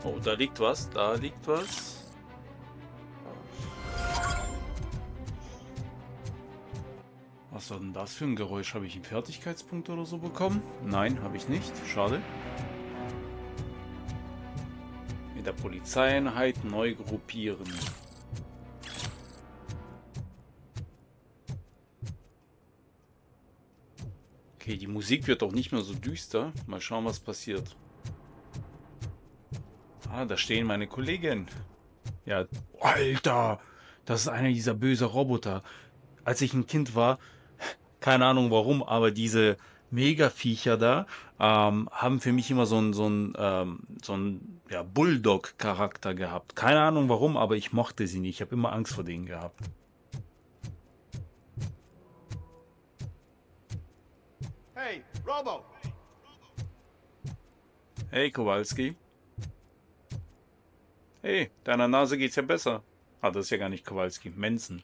Oh, da liegt was, da liegt was. Was war denn das für ein Geräusch? Habe ich einen Fertigkeitspunkt oder so bekommen? Nein, habe ich nicht. Schade. Mit der Polizeieinheit neu gruppieren. Okay, die Musik wird auch nicht mehr so düster. Mal schauen, was passiert. Ah, da stehen meine Kollegen. Ja, Alter! Das ist einer dieser bösen Roboter. Als ich ein Kind war, keine Ahnung warum, aber diese Mega-Viecher da haben für mich immer so einen ja, Bulldog-Charakter gehabt. Keine Ahnung warum, aber ich mochte sie nicht. Ich habe immer Angst vor denen gehabt. Hey, Robo! Hey, Kowalski. Hey, deiner Nase geht's ja besser. Ah, das ist ja gar nicht Kowalski. Manson.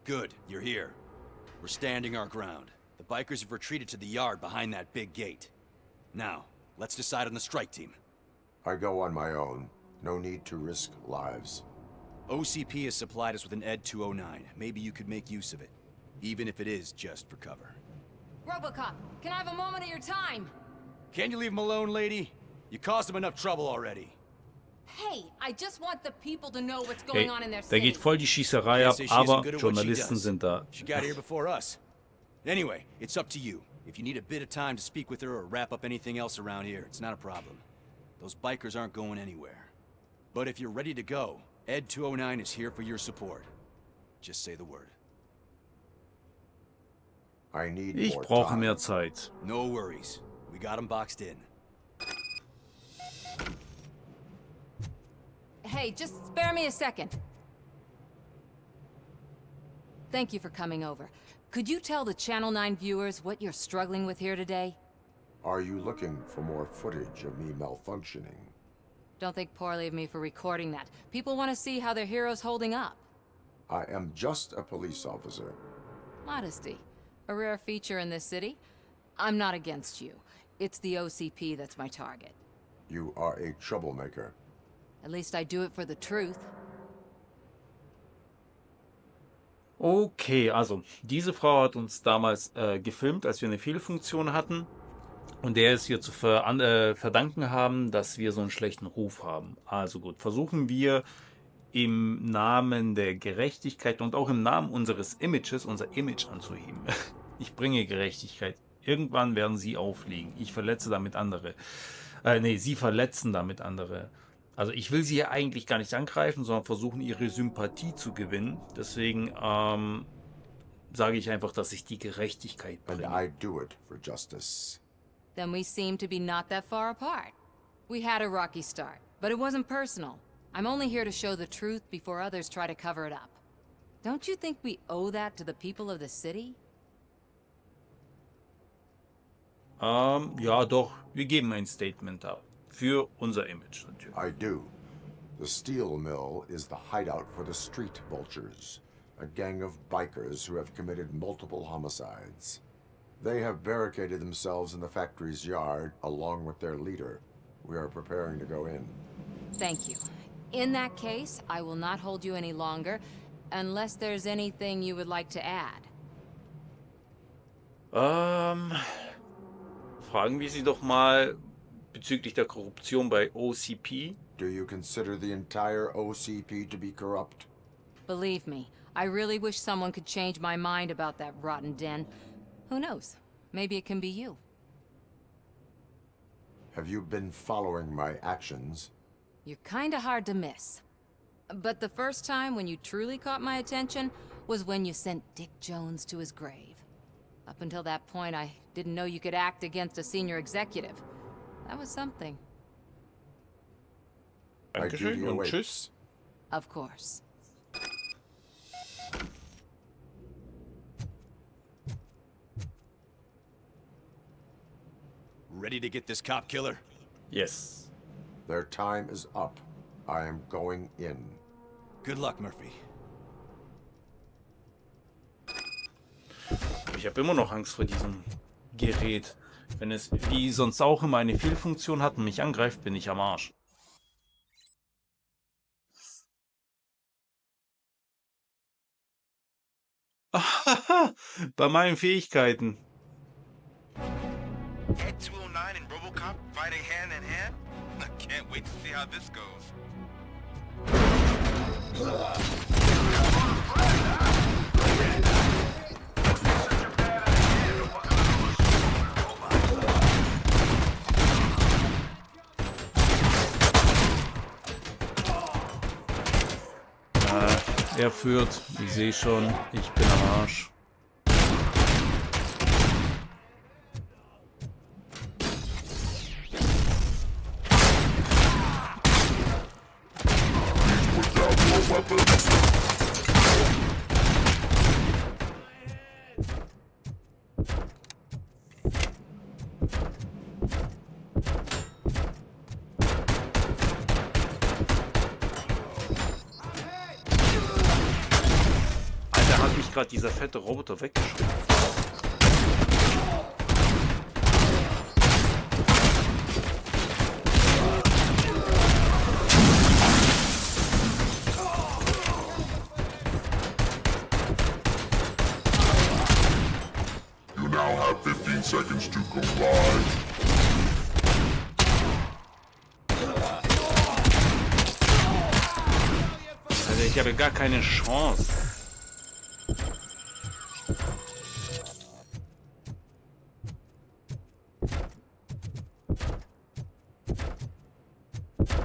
Good, you're here. We're standing our ground. The bikers have retreated to the yard behind that big gate. Now, let's decide on the strike team. I go on my own. No need to risk lives. OCP has supplied us with an ED 209. Maybe you could make use of it, even if it is just for cover. Robocop, can I have a moment of your time? Can you leave him alone, lady? You caused him enough trouble already. Hey, I just want the people to know what's Hey, going on in their da city. geht voll die Schießerei ab, Guess she isn't aber good at what she Journalisten does. sind da. She got here before us. Anyway, it's up to you. If you need a bit of time to speak with her or wrap up anything else around here, it's not a problem. Those bikers aren't going anywhere. But if you're ready to go, ED 209 is here for your support. Just say the word. I need Ich more brauche time. mehr Zeit. No worries. We got him boxed in. Hey, just spare me a second. Thank you for coming over. Could you tell the Channel 9 viewers what you're struggling with here today? Are you looking for more footage of me malfunctioning? Don't think poorly of me for recording that. People want to see how their hero's holding up. I am just a police officer. Modesty. A rare feature in this city. I'm not against you. It's the OCP that's my target. You are a troublemaker. At least I do it for the truth. Okay, also diese Frau hat uns damals gefilmt, als wir eine Fehlfunktion hatten. Und der ist hier zu verdanken haben, dass wir so einen schlechten Ruf haben. Also gut, versuchen wir im Namen der Gerechtigkeit und auch im Namen unseres Images, unser Image anzuheben. Ich bringe Gerechtigkeit. Irgendwann werden sie auffliegen. Ich verletze damit andere. Nee, sie verletzen damit andere. Also ich will sie hier eigentlich gar nicht angreifen, sondern versuchen, ihre Sympathie zu gewinnen. Deswegen sage ich einfach, dass ich die Gerechtigkeit And bringe. I do it for justice. Then we seem to be not that far apart. We had a rocky start, but it wasn't personal. I'm only here to show the truth before others try to cover it up. Don't you think we owe that to the people of the city? Ja, doch, wir geben ein Statement ab. Für unser Image natürlich. I do. The steel mill is the hideout for the street vultures, a gang of bikers who have committed multiple homicides. They have barricaded themselves in the factory's yard along with their leader. We are preparing to go in. Thank you. In that case, I will not hold you any longer, unless there's anything you would like to add. Fragen wir sie doch mal bezüglich der Korruption bei OCP. Do you consider the entire OCP to be corrupt? Believe me, I really wish someone could change my mind about that rotten den. Who knows? Maybe it can be you. Have you been following my actions? You're kinda hard to miss. But the first time when you truly caught my attention was when you sent Dick Jones to his grave. Up until that point, I didn't know you could act against a senior executive. That was something. My Dankeschön duty und awaits. tschüss. Of course. Ready to get this cop killer? Yes. Their time is up. I am going in. Good luck, Murphy. Ich habe immer noch Angst vor diesem Gerät. Wenn es wie sonst auch immer eine Fehlfunktion hat und mich angreift, bin ich am Arsch. Bei meinen Fähigkeiten. At 209 and Robocop fighting hand in hand? I can't wait to see how this goes. Er führt. Ich sehe schon. Ich bin am Arsch. Gerade dieser fette Roboter weggeschoben. You now have 15 seconds to comply. Also ich habe gar keine Chance.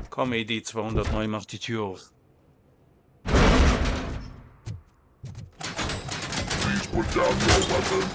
Komm, ED 209, mach die Tür auf. Please put down your weapon.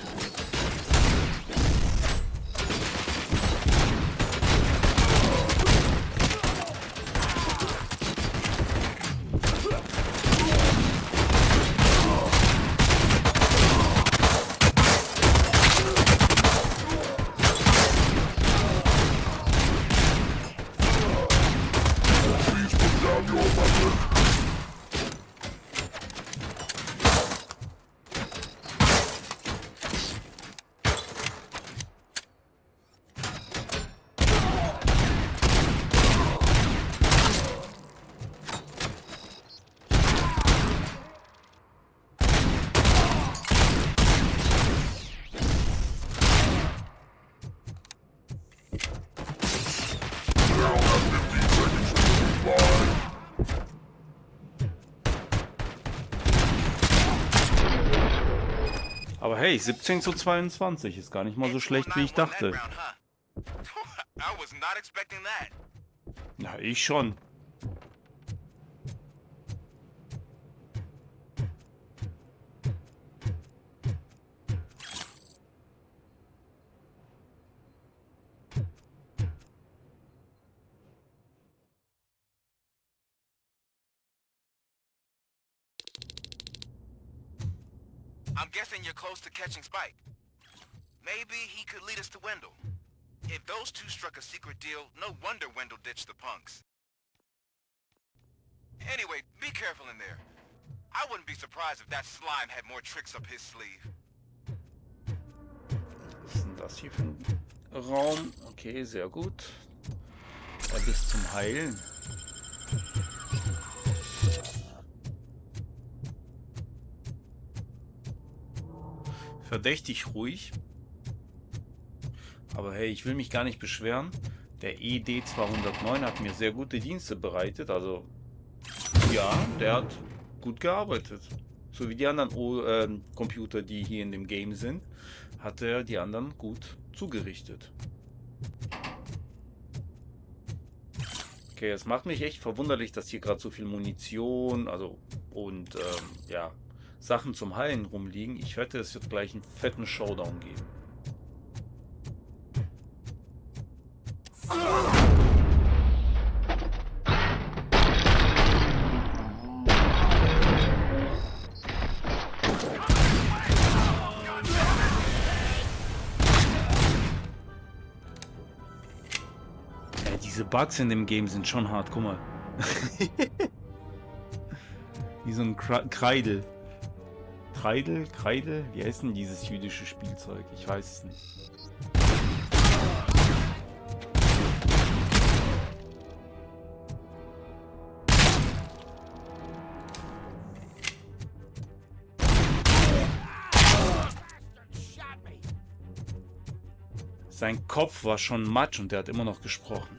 Aber hey, 17:22 ist gar nicht mal so schlecht, wie ich dachte. I was not expecting that. Na, ich schon. I'm guessing you're close to catching Spike. Maybe he could lead us to Wendell. If those two struck a secret deal, no wonder Wendell ditched the punks. Anyway, be careful in there. I wouldn't be surprised if that slime had more tricks up his sleeve. Was ist denn das hier für ein Raum? Okay, sehr gut. Bis zum Heilen. Verdächtig ruhig. Aber hey, ich will mich gar nicht beschweren. Der ED 209 hat mir sehr gute Dienste bereitet. Also ja, der hat gut gearbeitet. So wie die anderen Computer, die hier in dem Game sind, hat er die anderen gut zugerichtet. Okay, es macht mich echt verwunderlich, dass hier gerade so viel Munition, und ja, Sachen zum Heilen rumliegen. Ich wette, es wird gleich einen fetten Showdown geben. Ja, diese Bugs in dem Game sind schon hart, guck mal. Wie so ein Kreidel. Kreidel? Wie heißt denn dieses jüdische Spielzeug? Ich weiß es nicht. Sein Kopf war schon matsch und der hat immer noch gesprochen.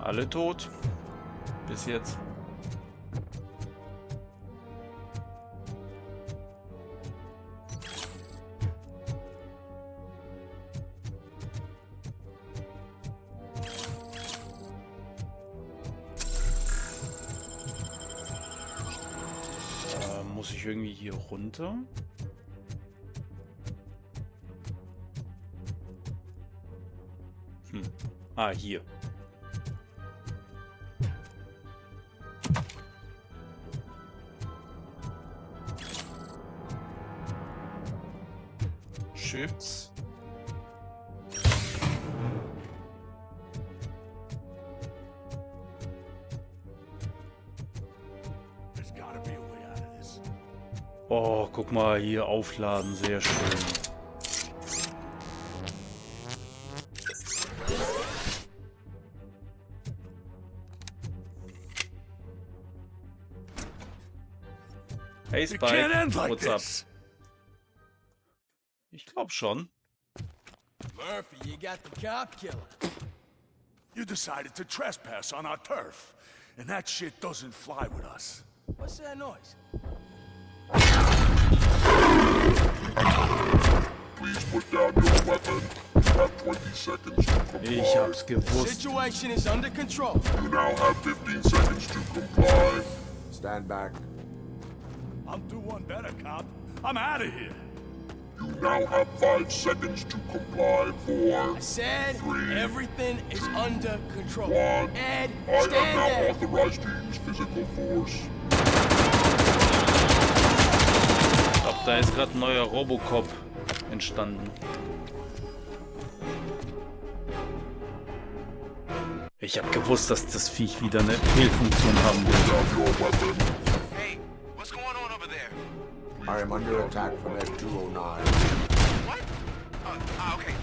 Alle tot. Bis jetzt. Muss ich irgendwie hier runter? Ah, hier. Chips. Oh, guck mal hier, aufladen, sehr schön. Hey Spike, what's up? Ich glaube schon. Murphy, you got the cop killer. You decided to trespass on our turf, and that shit doesn't fly with us. What's that noise? Please put down your weapon. You have 20 seconds to comply. Ich hab's gewusst. Situation is under control. You now have 15 seconds to comply. Stand back. I'm through one better, cop. I'm out of here. You now have 5 seconds to comply. 4, I said 3, everything is under control. 1. Ed, I am stand now there. authorized to use physical force. Ich glaube, da ist gerade ein neuer Robocop entstanden. Ich habe gewusst, dass das Viech wieder eine Fehlfunktion haben wird. Down your weapon. Hey, what's going on over there? I am under attack from Ed 209. What? Okay.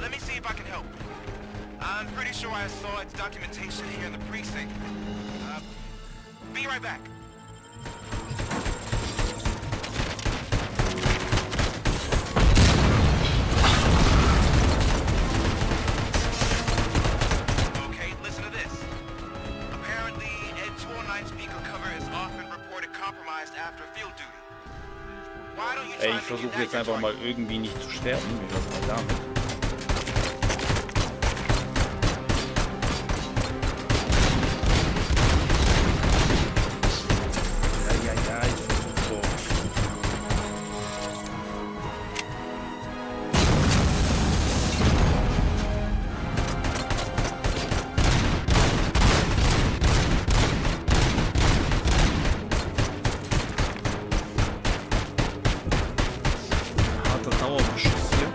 Let me see if I can help. I'm pretty sure I saw its documentation here in the precinct. Be right back. Okay, listen to this. Apparently, Ed 209 speaker cover is often reported compromised after field duty. Why don't you Ey, try ich to versuche get jetzt that einfach your mal irgendwie nicht zu sterben. Wie wär's mal damit? Ja, ich versuche so. Harter Dauerbeschuss hier.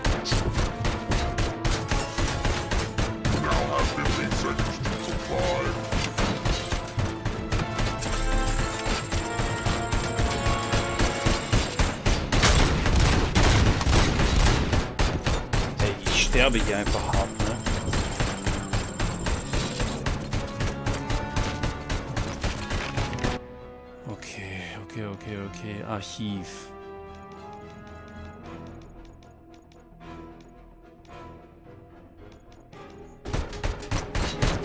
You now have 15 seconds to comply. Ey, ich sterbe hier einfach hart, ne? Okay. Archiv.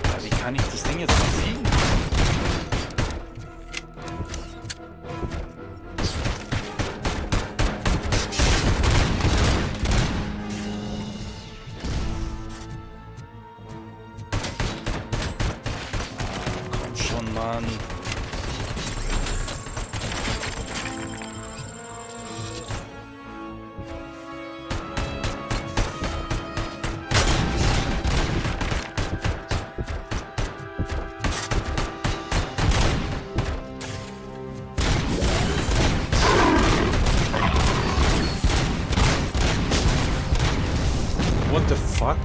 Ja, wie kann ich das Ding jetzt besiegen? Komm schon, Mann. What the fuck?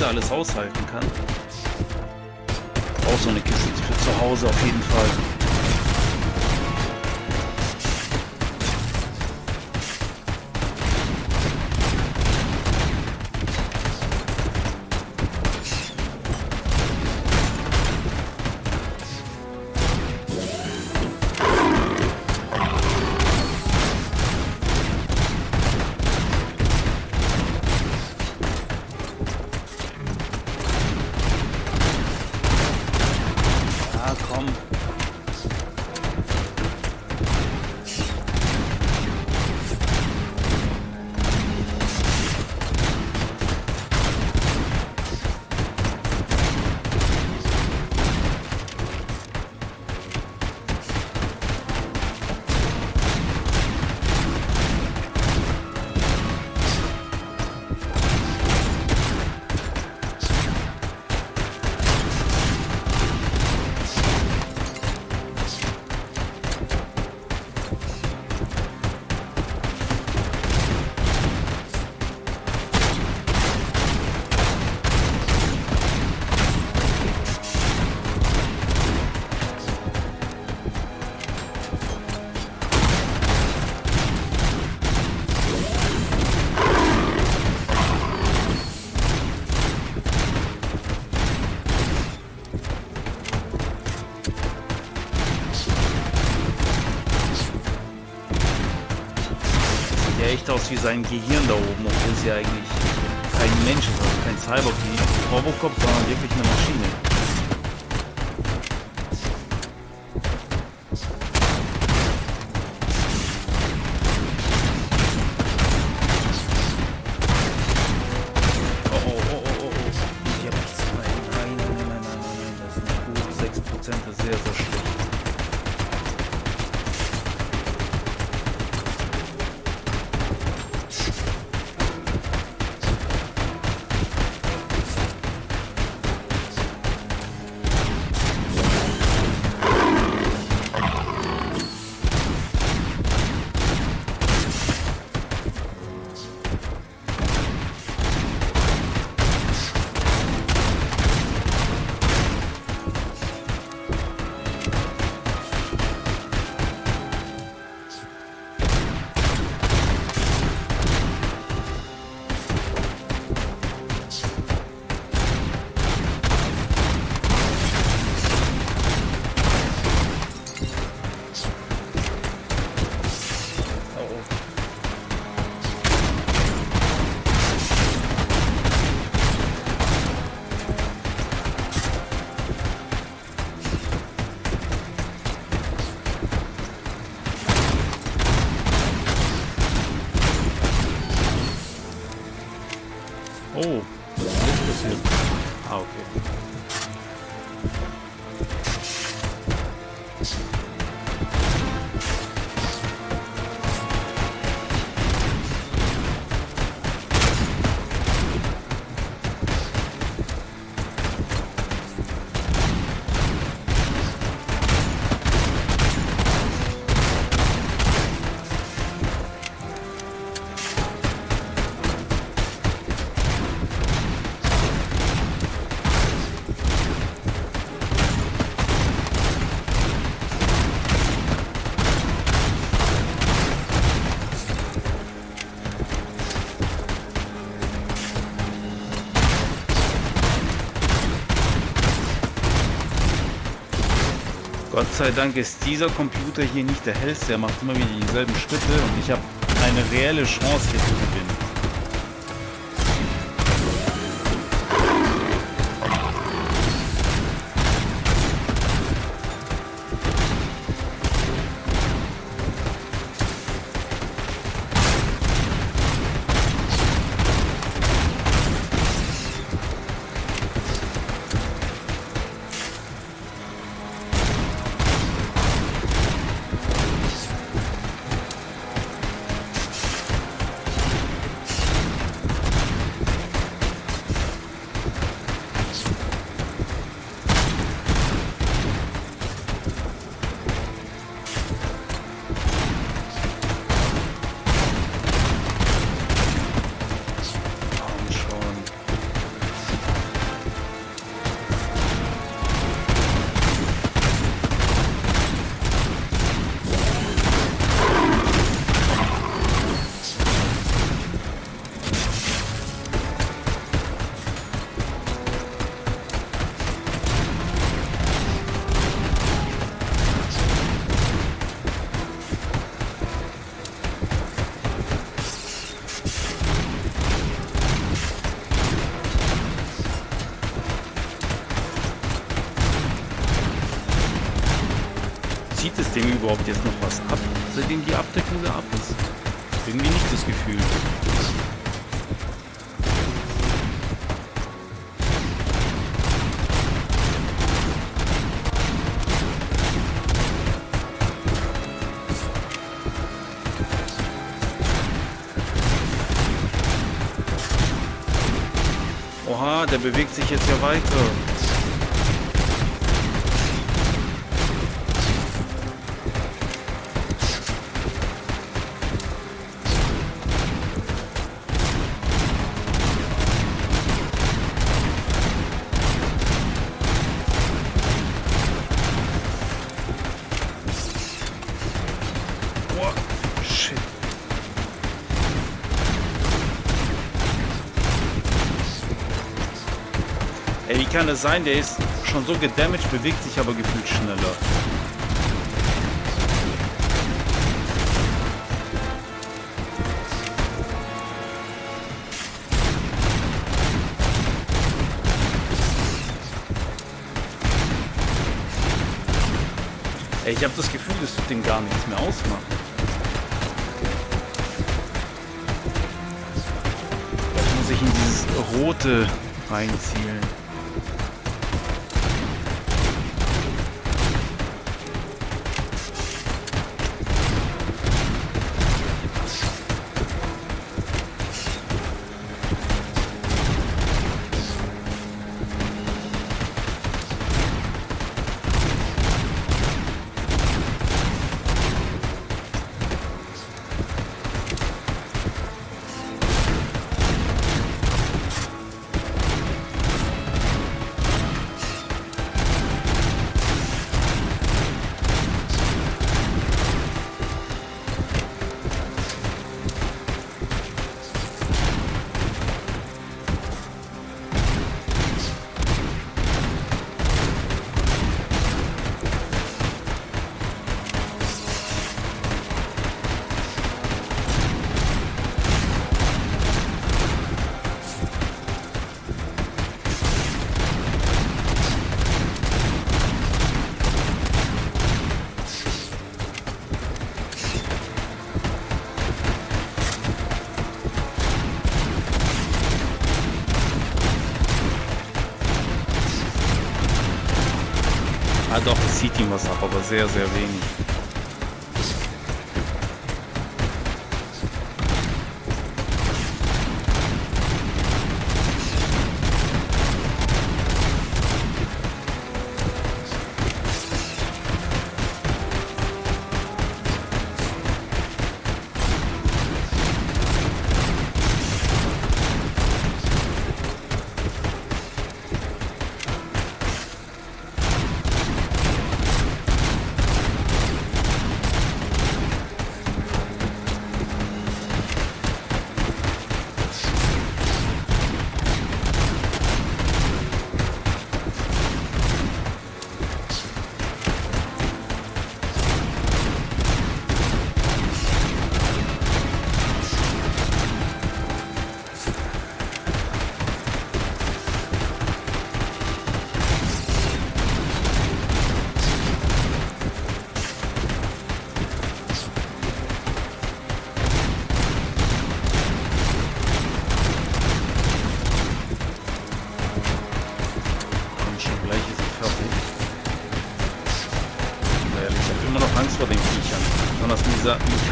Alles aushalten kann. Auch so eine Kiste für zu Hause auf jeden Fall. Echt aus wie sein Gehirn da oben, obwohl es ja eigentlich kein Mensch ist, also kein Cyborg wie Robocop, sondern wirklich eine Maschine. Oh. Ich hab nichts. Nein, das ist nicht gut. 6% ist sehr, sehr schlecht. Oh, was ist das passiert? Ah, okay. Gott sei Dank ist dieser Computer hier nicht der hellste, er macht immer wieder dieselben Schritte und ich habe eine reelle Chance hier zu gewinnen. zieht das Ding überhaupt jetzt noch was ab, seitdem die Abdeckung da ab ist? Irgendwie nicht das Gefühl. Oha, der bewegt sich jetzt ja weiter. Ey, wie kann es sein? Der ist schon so gedamaged, bewegt sich aber gefühlt schneller. Ey, ich habe das Gefühl, das tut dem gar nichts mehr ausmachen. Vielleicht muss ich in dieses Rote reinzielen. Ah doch, es sieht ihm was ab, aber sehr, sehr wenig.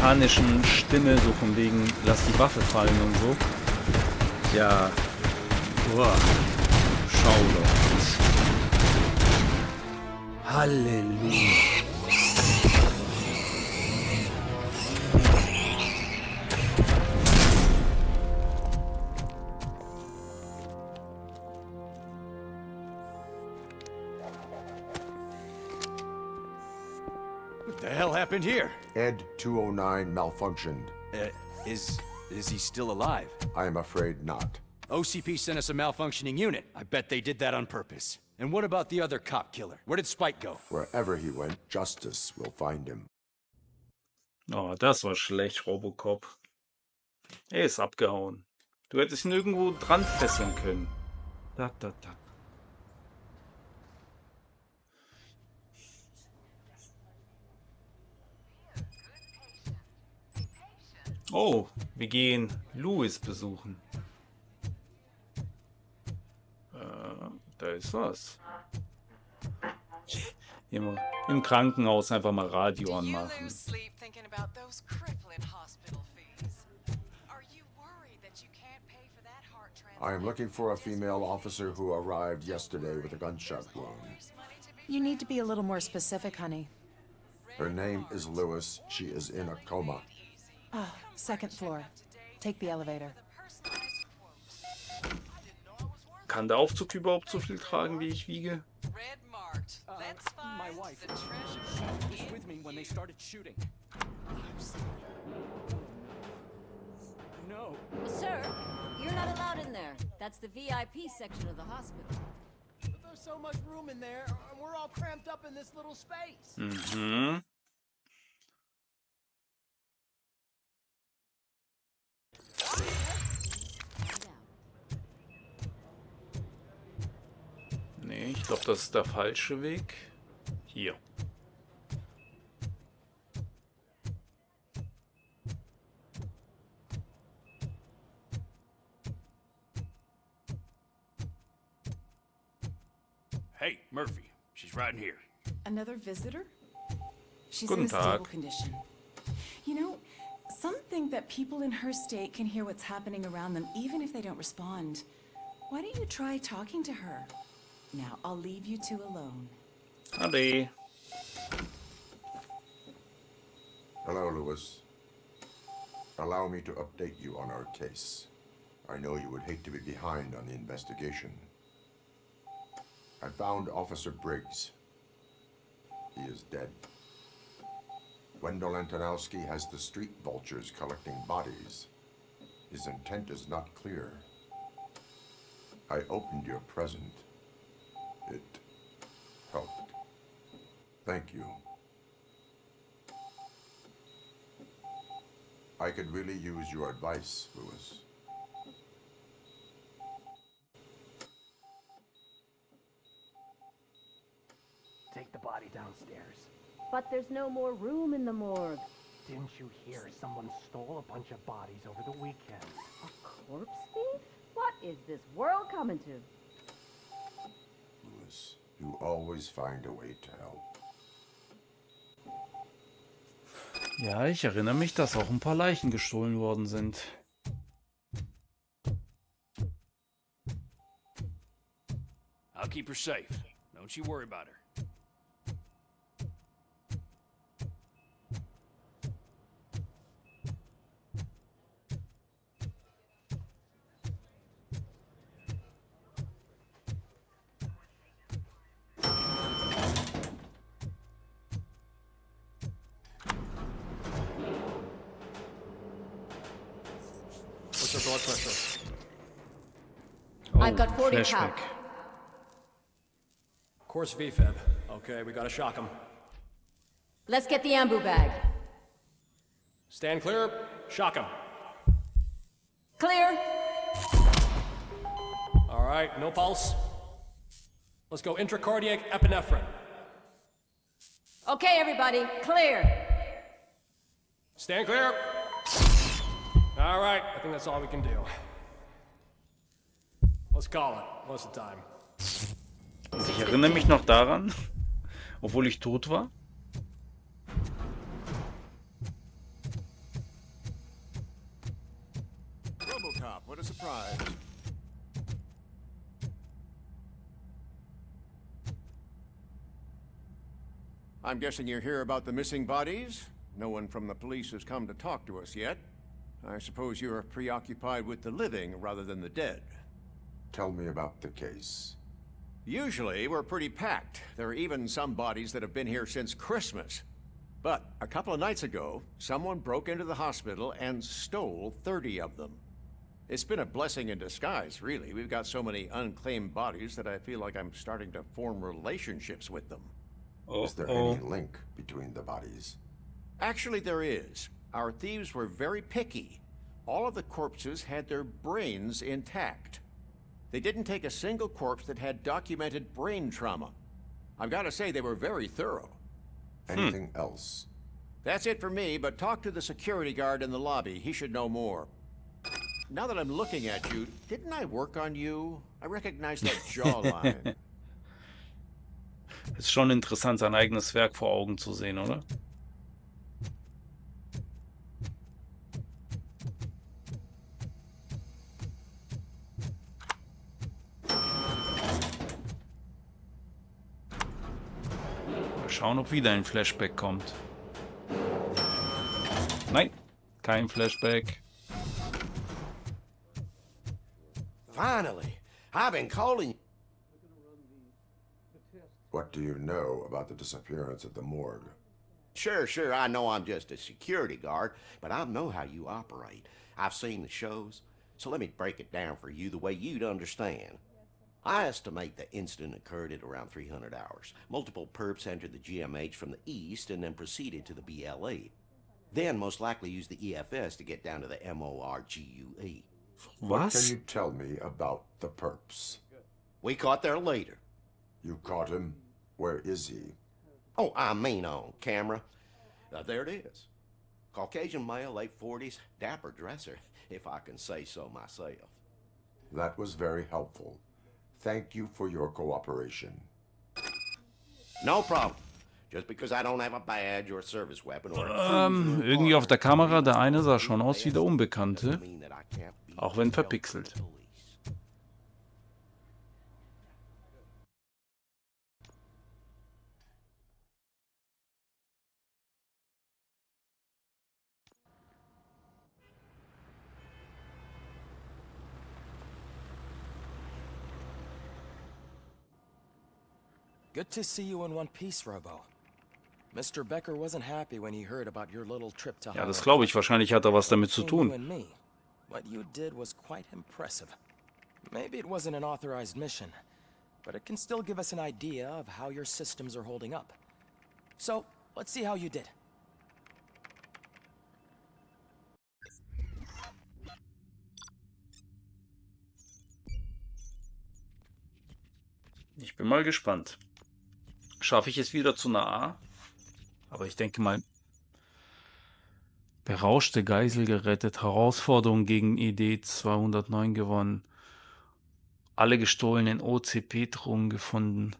Mechanischen Stimme, so von wegen, lass die Waffe fallen und so. Ja. Boah. Schau doch. Halleluja. What the hell happened here? Ed 209 malfunctioned. Is he still alive? I am afraid not. OCP sent us a malfunctioning unit. I bet they did that on purpose. And what about the other cop killer? Where did Spike go? Wherever he went, justice will find him. Oh, das war schlecht, Robocop. Er ist abgehauen. Du hättest ihn irgendwo dran fesseln können. Da. Oh, wir gehen Louis besuchen. Da ist was. Hier mal im Krankenhaus einfach mal Radio anmachen. I am looking for a female officer who arrived yesterday with a gunshot wound. You need to be a little more specific, honey. Her name is Lewis. She is in a coma. Ah, second floor. Take the elevator. Kann der Aufzug überhaupt so viel tragen, wie ich wiege? My wife was with me when they started shooting. I'm sorry. No. Sir, you're not allowed in there. That's the VIP section of the hospital. But there's so much room in there, and we're all cramped up in this little space. Mhm. Nee, ich glaube, das ist der falsche Weg. Hier. Hey, Murphy. She's right in here. Another visitor? She's Guten in a stable Tag. condition. You know, some think that people in her state can hear what's happening around them even if they don't respond. Why don't you try talking to her? Now, I'll leave you two alone. Ade. Hello, Lewis. Allow me to update you on our case. I know you would hate to be behind on the investigation. I found Officer Briggs. He is dead. Wendell Antonowski has the street vultures collecting bodies. His intent is not clear. I opened your present. It helped. Thank you. I could really use your advice, Lewis. Take the body downstairs. But there's no more room in the morgue. Didn't you hear someone stole a bunch of bodies over the weekend? A corpse thief? What is this world coming to? Lewis, you always find a way to help. Ja, ich erinnere mich, dass auch ein paar Leichen gestohlen worden sind. I'll keep her safe. Don't you worry about her. What's her blood pressure? Oh, I've got 40 Flashback. pounds. Course VFib. Okay, we gotta shock him. Let's get the ambu bag. Stand clear. Shock him. Clear. All right, no pulse. Let's go intracardiac epinephrine. Okay, everybody, clear. Stand clear. All right, I think that's all we can do. Let's call it. What's the time? Und ich erinnere mich noch daran, obwohl ich tot war. Robocop, what a surprise. I'm guessing you're here about the missing bodies? No one from the police has come to talk to us yet. I suppose you're preoccupied with the living rather than the dead. Tell me about the case. Usually, we're pretty packed. There are even some bodies that have been here since Christmas. But a couple of nights ago, someone broke into the hospital and stole 30 of them. It's been a blessing in disguise, really. We've got so many unclaimed bodies that I feel like I'm starting to form relationships with them. Is there any link between the bodies? Actually, there is. Our thieves were very picky. All of the corpses had their brains intact. They didn't take a single corpse that had documented brain trauma. I've got to say, they were very thorough. Anything else? That's it for me, but talk to the security guard in the lobby. He should know more. Now that I'm looking at you, didn't I work on you? I recognize that jawline. Ist schon interessant, sein eigenes Werk vor Augen zu sehen, oder? Mal schauen, ob wieder ein Flashback kommt. Nein, kein Flashback. Finally, I've been calling. What do you know about the disappearance at the morgue? Sure, I know I'm just a security guard, but I know how you operate. I've seen the shows, so let me break it down for you the way you'd understand. I estimate the incident occurred at around 300 hours. Multiple perps entered the GMH from the east and then proceeded to the BLE. Then most likely used the EFS to get down to the MORGUE. What can you tell me about the perps? We caught their leader. You caught him? Where is he? Oh, I mean on camera. There it is. Caucasian male, late 40s, dapper dresser, if I can say so myself. That was very helpful. Thank you for your cooperation. No problem. Just because I don't have a badge or a service weapon or Irgendwie auf der Kamera, der eine sah schon aus wie der Unbekannte. Auch wenn verpixelt. Good to see you in one piece, Robo. Mr. Becker wasn't happy when he heard about your little trip to Ja, das glaube ich. Wahrscheinlich hat er was damit zu tun. What you did was quite impressive. Maybe it wasn't an authorized mission, but it can still give us an idea of how your systems are holding up. So, let's see how you did. Ich bin mal gespannt. Schaffe ich es wieder zu einer A? Aber ich denke mal, berauschte Geisel gerettet, Herausforderung gegen ED 209 gewonnen, alle gestohlenen OCP-Drogen gefunden.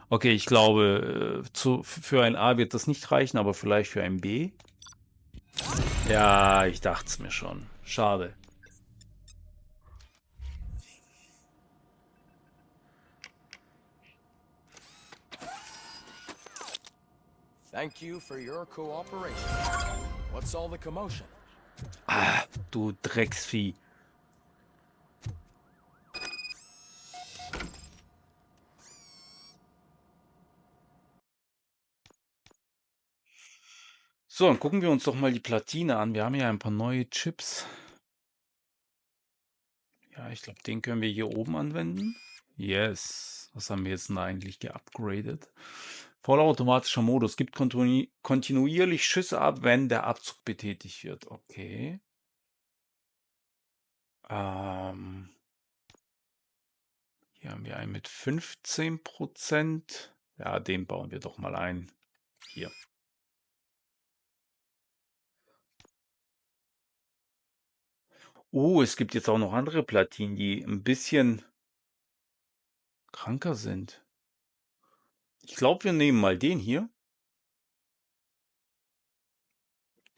Okay, ich glaube, für ein A wird das nicht reichen, aber vielleicht für ein B? Ja, ich dachte es mir schon. Schade. Thank you for your cooperation. What's all the commotion? Ah, du Drecksvieh. So, dann gucken wir uns doch mal die Platine an. Wir haben ja ein paar neue Chips. Ja, ich glaube, den können wir hier oben anwenden. Yes. Was haben wir jetzt denn eigentlich geupgradet? Vollautomatischer Modus. Gibt kontinuierlich Schüsse ab, wenn der Abzug betätigt wird. Okay. Hier haben wir einen mit 15%. Ja, den bauen wir doch mal ein. Hier. Oh, es gibt jetzt auch noch andere Platinen, die ein bisschen kranker sind. Ich glaube, wir nehmen mal den hier.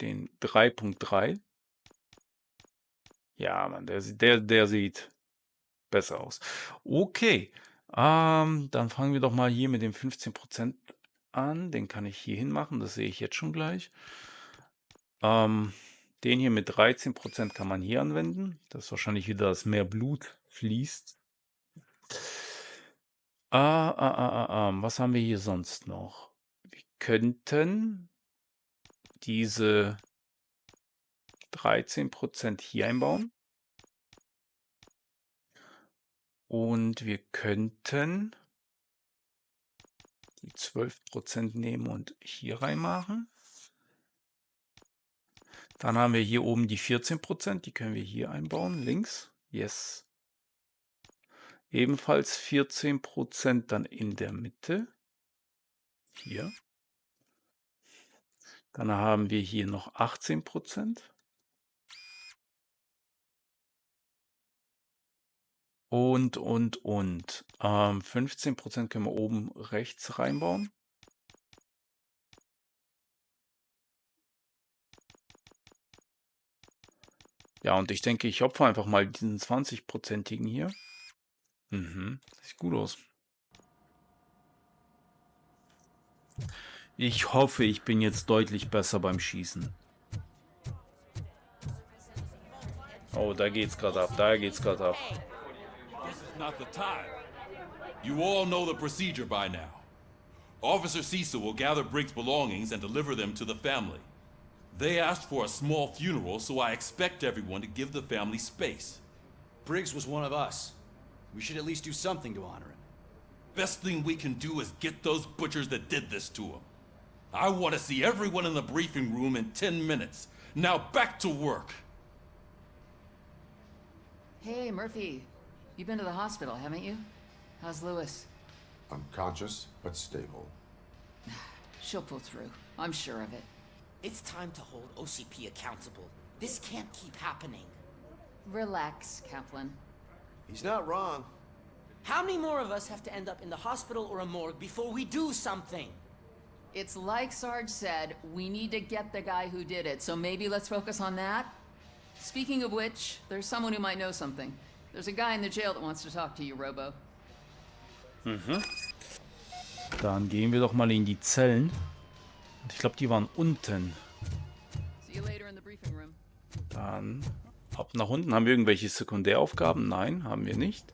Den 3.3. Ja, Mann, der sieht besser aus. Okay, dann fangen wir doch mal hier mit dem 15% an. Den kann ich hier hin machen, das sehe ich jetzt schon gleich. Den hier mit 13% kann man hier anwenden. Das ist wahrscheinlich wieder, dass mehr Blut fließt. Was haben wir hier sonst noch? Wir könnten diese 13% hier einbauen. Und wir könnten die 12% nehmen und hier reinmachen. Dann haben wir hier oben die 14%, die können wir hier einbauen, links. Yes. Ebenfalls 14% dann in der Mitte. Hier. Dann haben wir hier noch 18%. Und. 15% können wir oben rechts reinbauen. Ja, und ich denke, ich opfere einfach mal diesen 20%igen hier. Sieht gut aus. Ich hoffe, ich bin jetzt deutlich besser beim Schießen. Oh, da geht's gerade ab, da geht's gerade ab. This is not the time. You all know the procedure by now. Officer Cecil will gather Briggs' belongings and deliver them to the family. They asked for a small funeral, so I expect everyone to give the family space. Briggs was one of us. We should at least do something to honor him. Best thing we can do is get those butchers that did this to him. I want to see everyone in the briefing room in 10 minutes. Now back to work. Hey, Murphy. You've been to the hospital, haven't you? How's Lewis? Unconscious, but stable. She'll pull through. I'm sure of it. It's time to hold OCP accountable. This can't keep happening. Relax, Kaplan. He's not wrong. How many more of us have to end up in the hospital or a morgue before we do something? It's like Sarge said, we need to get the guy who did it, so maybe let's focus on that? Speaking of which, there's someone who might know something. There's a guy in the jail that wants to talk to you, Robo. Dann gehen wir doch mal in die Zellen. Und ich glaube, die waren unten. See you later in the briefing room. Dann ab nach unten. Haben wir irgendwelche Sekundäraufgaben? Nein, haben wir nicht.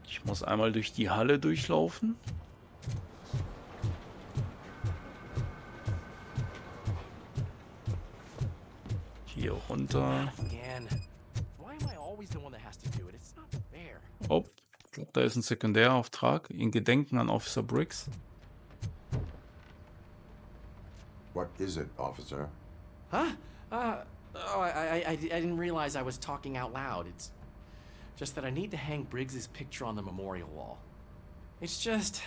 Ich muss einmal durch die Halle durchlaufen. Hier runter. Oh, ich glaube, da ist ein Sekundärauftrag in Gedenken an Officer Briggs. What is it, officer? Huh? I didn't realize I was talking out loud. It's just that I need to hang Briggs's picture on the memorial wall. It's just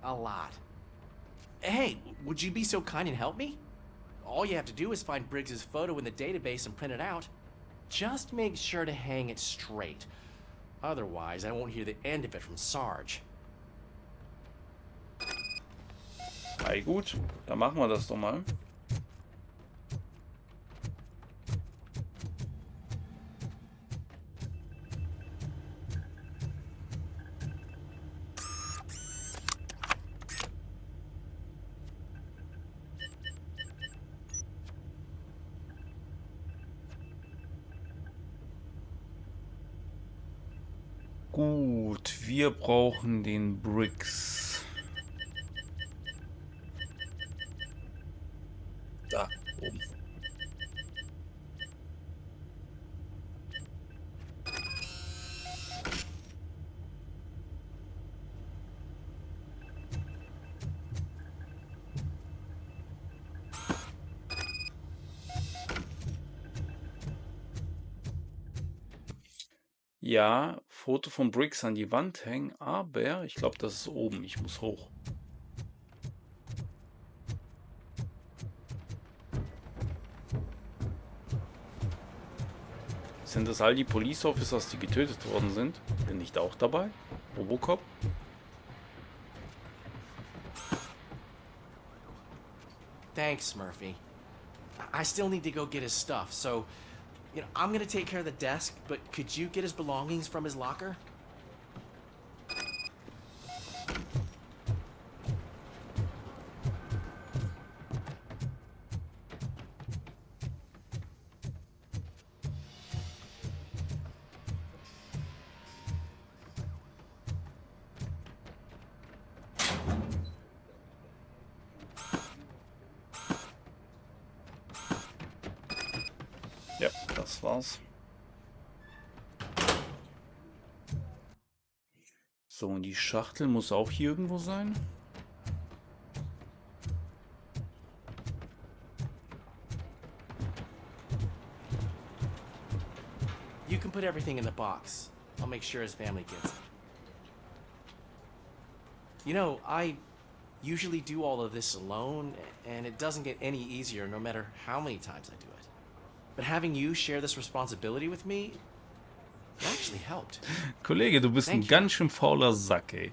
a lot. Hey, would you be so kind and help me? All you have to do is find Briggs's photo in the database and print it out. Just make sure to hang it straight. Otherwise, I won't hear the end of it from Sarge. Hey, gut, dann machen wir das doch mal. Gut, wir brauchen den Briggs. Da oben. Ja, Foto von Briggs an die Wand hängen, aber ich glaube, das ist oben. Ich muss hoch. Sind das all die Police Officers, die getötet worden sind? Bin ich da auch dabei? Robocop? Thanks, Murphy. I still need to go get his stuff, so, you know, I'm gonna take care of the desk, but could you get his belongings from his locker? Ja, das war's. So, und die Schachtel muss auch hier irgendwo sein. You can put everything in the box. I'll make sure his family gets it. You know, I usually do all of this alone, and it doesn't get any easier no matter how many times I do it. But having you share this responsibility with me, it actually helped. Kollege, du bist ein ganz schön fauler Sack, ey.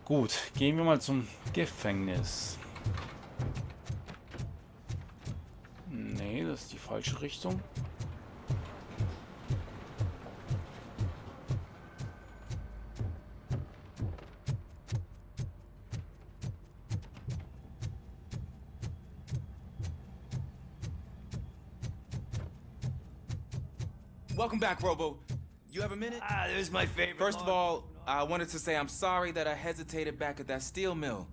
Gut, gehen wir mal zum Gefängnis. Nee, das ist die falsche Richtung. Welcome back, Robo. You have a minute? There's my favorite. First of all, I wanted to say I'm sorry that I hesitated back at that steel mill.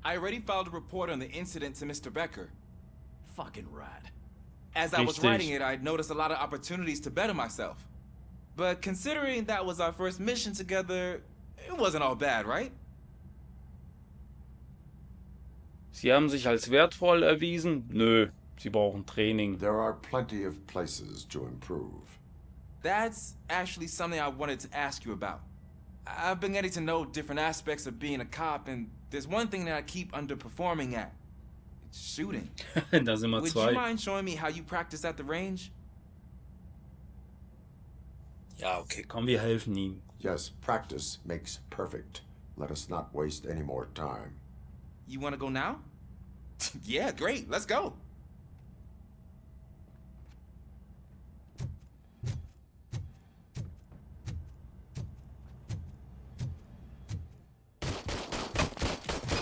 I already filed a report on the incident to Mr. Becker. Fucking rad. As I was writing it, I noticed a lot of opportunities to better myself. But considering that was our first mission together, it wasn't all bad, right? Sie haben sich als wertvoll erwiesen? Nö, sie brauchen Training. There are plenty of places to improve. That's actually something I wanted to ask you about. I've been getting to know different aspects of being a cop, and there's one thing that I keep underperforming at. It's shooting. Da sind wir Would zwei. you mind showing me how you practice at the range? Ja, okay, komm, wir helfen ihm. Yes, practice makes perfect. Let us not waste any more time. You want to go now? Yeah, great. Let's go.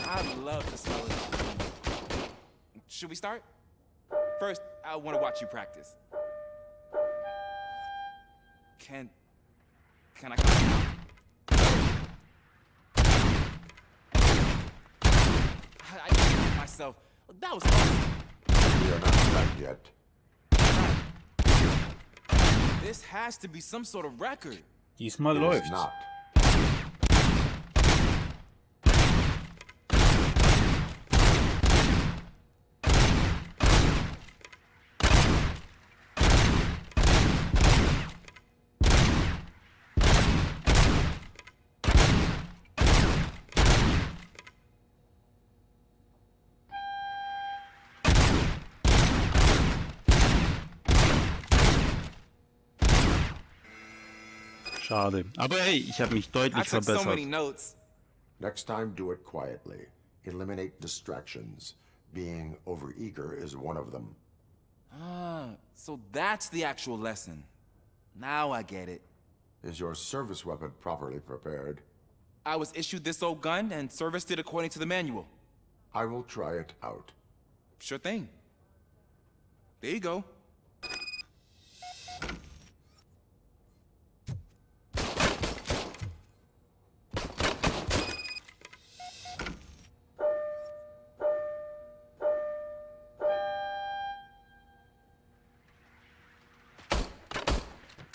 I love the smell of this. Should we start? First, I want to watch you practice. Can I come out? I did myself. That was awesome. We are not done yet. This has to be some sort of record. Diesmal It läuft's. is not. Schade. Aber hey, ich habe mich deutlich I took so many verbessert. notes. Next time, do it quietly. Eliminate distractions. Being overeager is one of them. Ah, so that's the actual lesson. Now I get it. Is your service weapon properly prepared? I was issued this old gun and serviced it according to the manual. I will try it out. Sure thing. There you go.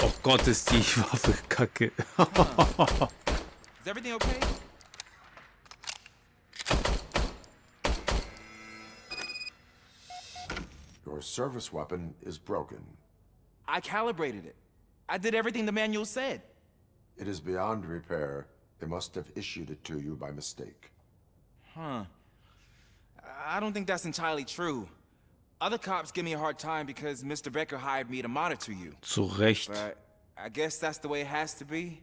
Oh Gott, ist die Waffe kacke. Is everything okay? Your service weapon is broken. I calibrated it. I did everything the manual said. It is beyond repair. They must have issued it to you by mistake. Huh. I don't think that's entirely true. Other cops give me a hard time because Mr. Becker hired me to monitor you. Zu Recht. But I guess that's the way it has to be.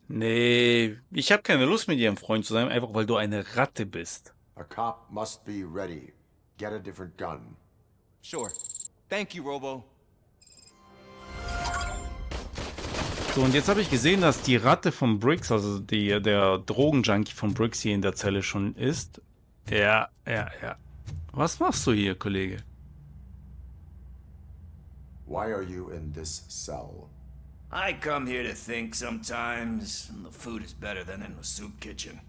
Nee, ich habe keine Lust mit dir ein Freund zu sein, einfach weil du eine Ratte bist. A cop must be ready. Get a different gun. Sure. Thank you, Robo. So, und jetzt habe ich gesehen, dass die Ratte von Briggs, also der Drogenjunkie von Briggs hier in der Zelle schon ist. Ja. Was machst du hier, Kollege? Why are you in this cell? I come here to think sometimes, and the food is better than in the soup kitchen.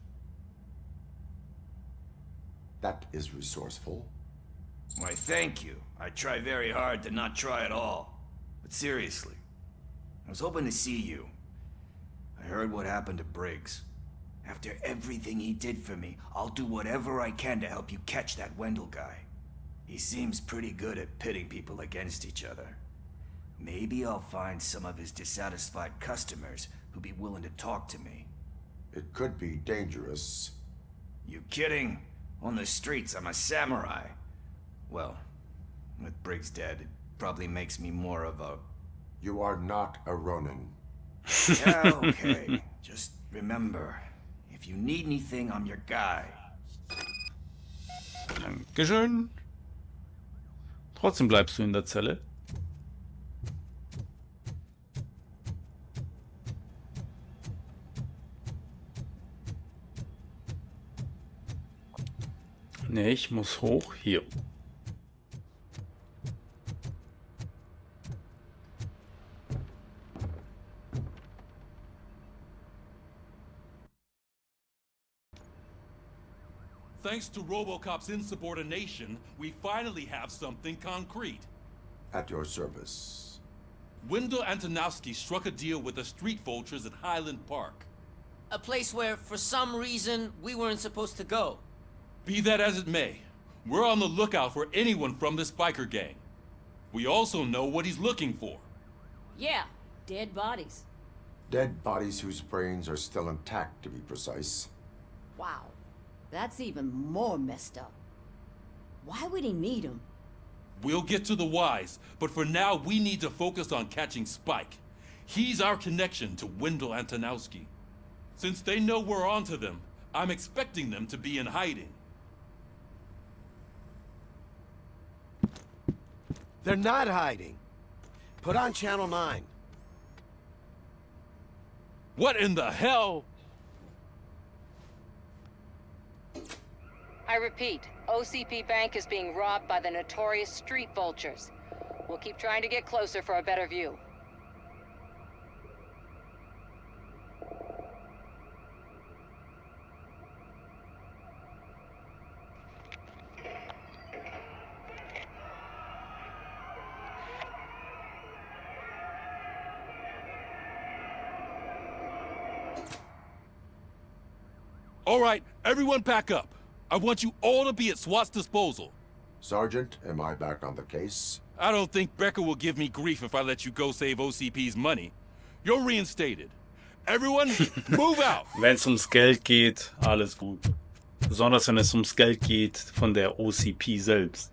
That is resourceful. Why, thank you. I try very hard to not try at all. But seriously, I was hoping to see you. I heard what happened to Briggs. After everything he did for me, I'll do whatever I can to help you catch that Wendell guy. He seems pretty good at pitting people against each other. Maybe I'll find some of his dissatisfied customers who'd be willing to talk to me. It could be dangerous. You kidding? On the streets, I'm a samurai. Well, with Briggs dead, it probably makes me more of a... You are not a Ronin. Yeah, okay. Just remember, if you need anything, I'm your guy. Dankeschön. Trotzdem bleibst du in der Zelle. Ne, ich muss hoch. Hier. Thanks to Robocop's insubordination, we finally have something concrete. At your service. Wendell Antonowski struck a deal with the street vultures at Highland Park. A place where, for some reason, we weren't supposed to go. Be that as it may, we're on the lookout for anyone from this biker gang. We also know what he's looking for. Yeah, dead bodies. Dead bodies whose brains are still intact, to be precise. Wow, that's even more messed up. Why would he need them? We'll get to the whys, but for now we need to focus on catching Spike. He's our connection to Wendell Antonowski. Since they know we're onto them, I'm expecting them to be in hiding. They're not hiding. Put on Channel 9. What in the hell? I repeat, OCP Bank is being robbed by the notorious street vultures. We'll keep trying to get closer for a better view. All right, everyone pack up. I want you all to be at SWAT's disposal. Sergeant, am I back on the case? I don't think Becker will give me grief if I let you go save OCP's money. You're reinstated. Everyone, move out! Wenn es ums Geld geht, alles gut. Besonders wenn es ums Geld geht von der OCP selbst.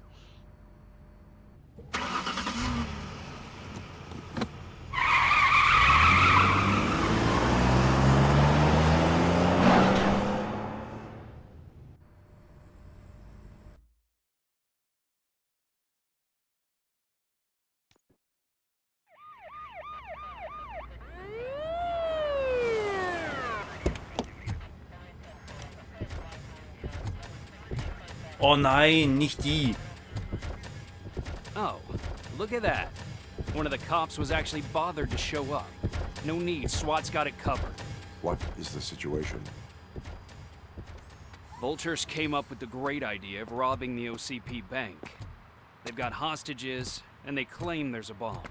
Oh nein, nicht die. Oh, look at that. One of the cops was actually bothered to show up. No need, SWAT's got it covered. What is the situation? Vultures came up with the great idea of robbing the OCP bank. They've got hostages, and they claim there's a bomb.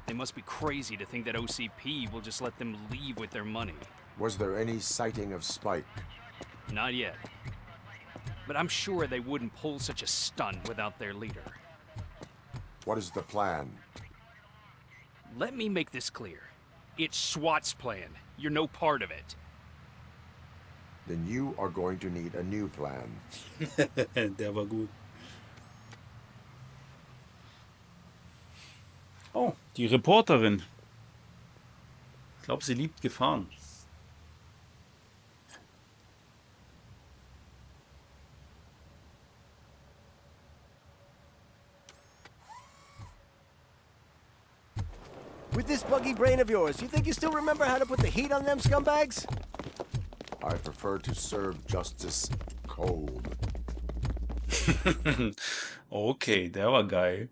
They must be crazy to think that OCP will just let them leave with their money. Was there any sighting of Spike? Not yet. But I'm sure they wouldn't pull such a stunt without their leader. What is the plan? Let me make this clear. It's SWAT's plan. You're no part of it. Then you are going to need a new plan. Der war gut. Oh, die Reporterin. Ich glaube, sie liebt Gefahren. With this buggy brain of yours, you think you still remember how to put the heat on them scumbags? I prefer to serve justice cold. Okay, der war geil.